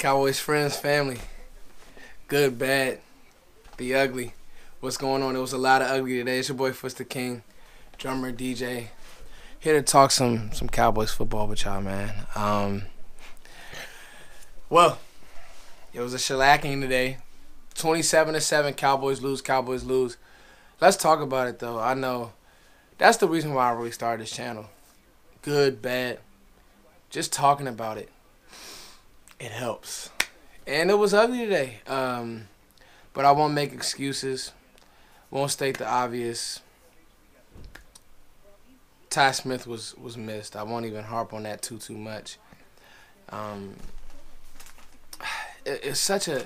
Cowboys friends, family, good, bad, the ugly. What's going on? It was a lot of ugly today. It's your boy Foots the King, drummer, DJ. Here to talk some Cowboys football with y'all, man. Well, it was a shellacking today. 27-7, Cowboys lose, Cowboys lose. Let's talk about it, though. I know that's the reason why I really started this channel. Good, bad, just talking about it. It helps. And it was ugly today. But I won't make excuses. Won't state the obvious. Ty Smith was missed. I won't even harp on that too much. It's such a...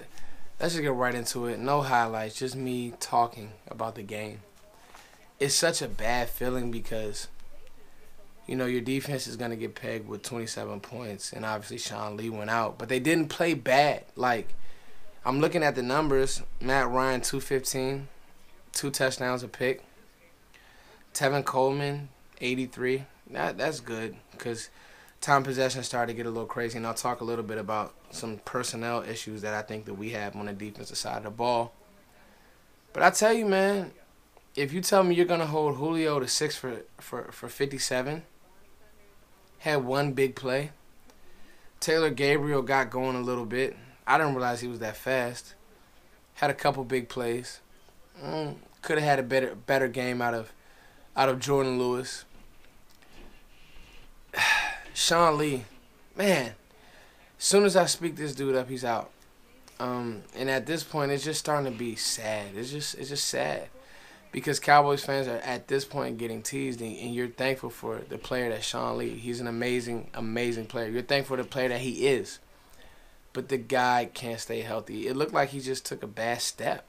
Let's just get right into it. No highlights, just me talking about the game. It's such a bad feeling because, you know, your defense is going to get pegged with 27 points, and obviously Sean Lee went out. But they didn't play bad. Like, I'm looking at the numbers. Matt Ryan, 215, 2 touchdowns a pick. Tevin Coleman, 83. That's good because time possession started to get a little crazy, and I'll talk a little bit about some personnel issues that I think that we have on the defensive side of the ball. But I tell you, man, if you tell me you're going to hold Julio to 6 for 57, had one big play. Taylor Gabriel got going a little bit. I didn't realize he was that fast. Had a couple big plays. Could have had a better game out of Jordan Lewis. Sean Lee, man, as soon as I speak this dude up, he's out. And at this point, it's just starting to be sad. It's just sad. Because Cowboys fans are at this point getting teased, and you're thankful for the player that Sean Lee. He's an amazing, amazing player. You're thankful for the player that he is. But the guy can't stay healthy. It looked like he just took a bad step.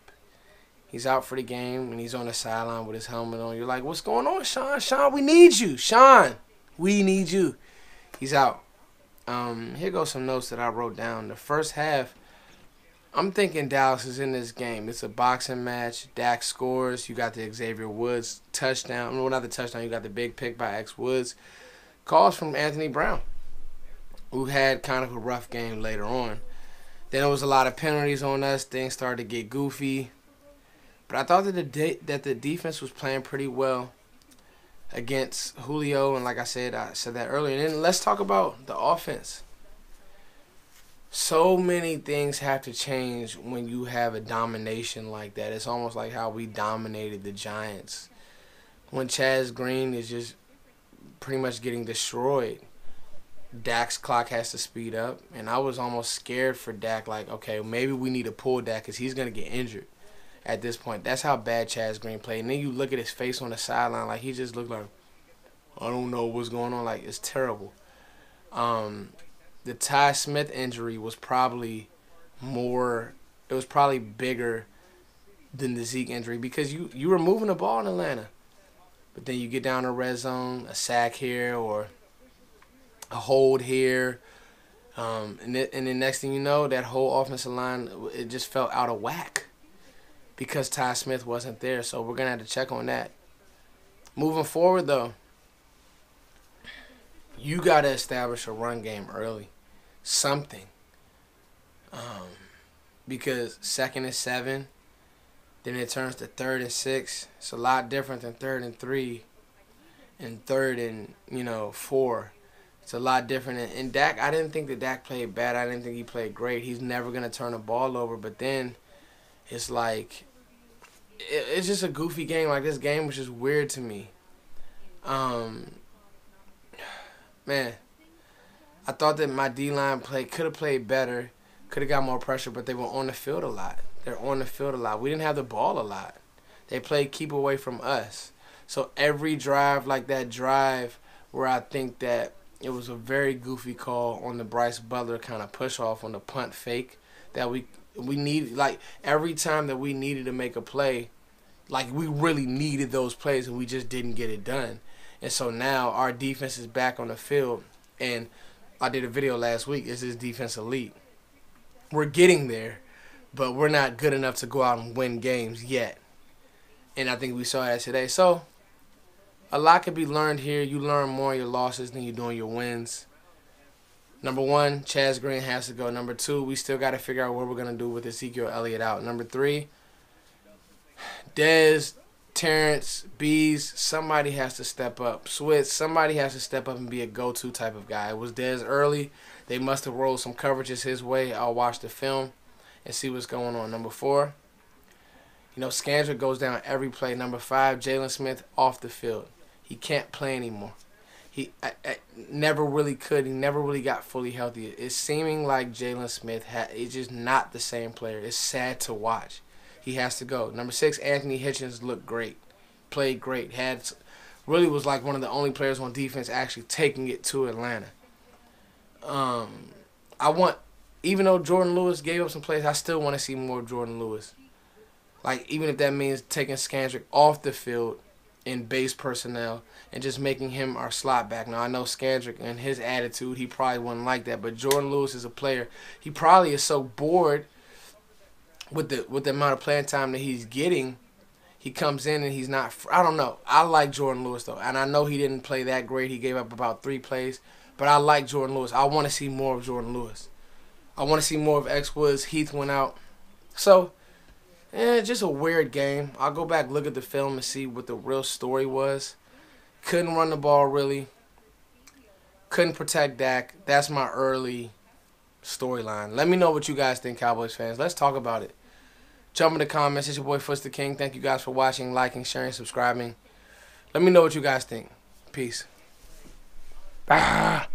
He's out for the game, and he's on the sideline with his helmet on. You're like, what's going on, Sean? Sean, we need you. Sean, we need you. He's out. Here goes some notes that I wrote down. The first half, I'm thinking Dallas is in this game. It's a boxing match. Dak scores. You got the Xavier Woods touchdown. Well, not the touchdown. You got the big pick by X Woods. Calls from Anthony Brown, who had kind of a rough game later on. Then there was a lot of penalties on us. Things started to get goofy. But I thought that the defense was playing pretty well against Julio. And like I said that earlier. And then let's talk about the offense. So many things have to change when you have a domination like that. It's almost like how we dominated the Giants. When Chaz Green is just pretty much getting destroyed, Dak's clock has to speed up. And I was almost scared for Dak. Like, okay, maybe we need to pull Dak because he's going to get injured at this point. That's how bad Chaz Green played. And then you look at his face on the sideline. Like, he just looked like, I don't know what's going on. Like, it's terrible. The Ty Smith injury was probably bigger than the Zeke injury because you were moving the ball in Atlanta. But then you get down to red zone, a sack here or a hold here. And then next thing you know, that whole offensive line, it just felt out of whack because Ty Smith wasn't there. So we're going to have to check on that. Moving forward, though, you got to establish a run game early. Something. Because 2nd and 7, then it turns to 3rd and 6. It's a lot different than 3rd and 3 and 3rd and, 4. It's a lot different. And Dak, I didn't think that Dak played bad. I didn't think he played great. He's never going to turn the ball over. But then it's like, it's just a goofy game. Like, this game was just weird to me. Man, I thought that my D-line could have played better, could have got more pressure, but they were on the field a lot. They're on the field a lot. We didn't have the ball a lot. They played keep away from us. So every drive, like that drive where I think that it was a very goofy call on the Bryce Butler kind of push-off on the punt fake that we needed. Like, every time that we needed to make a play, like, we really needed those plays, and we just didn't get it done. And so now our defense is back on the field, and I did a video last week. Is this defense elite? We're getting there, but we're not good enough to go out and win games yet. And I think we saw that today. So a lot can be learned here. You learn more in your losses than you do in your wins. Number one, Chaz Green has to go. Number two, we still got to figure out what we're going to do with Ezekiel Elliott out. Number three, Dez, Terrence, Bees, somebody has to step up. Switz, somebody has to step up and be a go-to type of guy. It was Dez early. They must have rolled some coverages his way. I'll watch the film and see what's going on. Number four, Scandrick goes down every play. Number five, Jalen Smith off the field. He can't play anymore. He never really could. He never really got fully healthy. It's seeming like Jalen Smith is just not the same player. It's sad to watch. He has to go. Number six, Anthony Hitchens looked great. Played great. Really was like one of the only players on defense actually taking it to Atlanta. Even though Jordan Lewis gave up some plays, I still want to see more of Jordan Lewis. Like, even if that means taking Scandrick off the field in base personnel and just making him our slot back. Now, I know Scandrick and his attitude, he probably wouldn't like that, but Jordan Lewis is a player. He probably is so bored with the amount of playing time that he's getting. He comes in and he's not – I don't know. I like Jordan Lewis, though, and I know he didn't play that great. He gave up about 3 plays, but I like Jordan Lewis. I want to see more of Jordan Lewis. I want to see more of X Woods. Heath went out. So – just a weird game. I'll go back, look at the film, and see what the real story was. Couldn't run the ball, really. Couldn't protect Dak. That's my early storyline. Let me know what you guys think, Cowboys fans. Let's talk about it. Jump in the comments. It's your boy, Foots the King. Thank you guys for watching, liking, sharing, subscribing. Let me know what you guys think. Peace. Ah.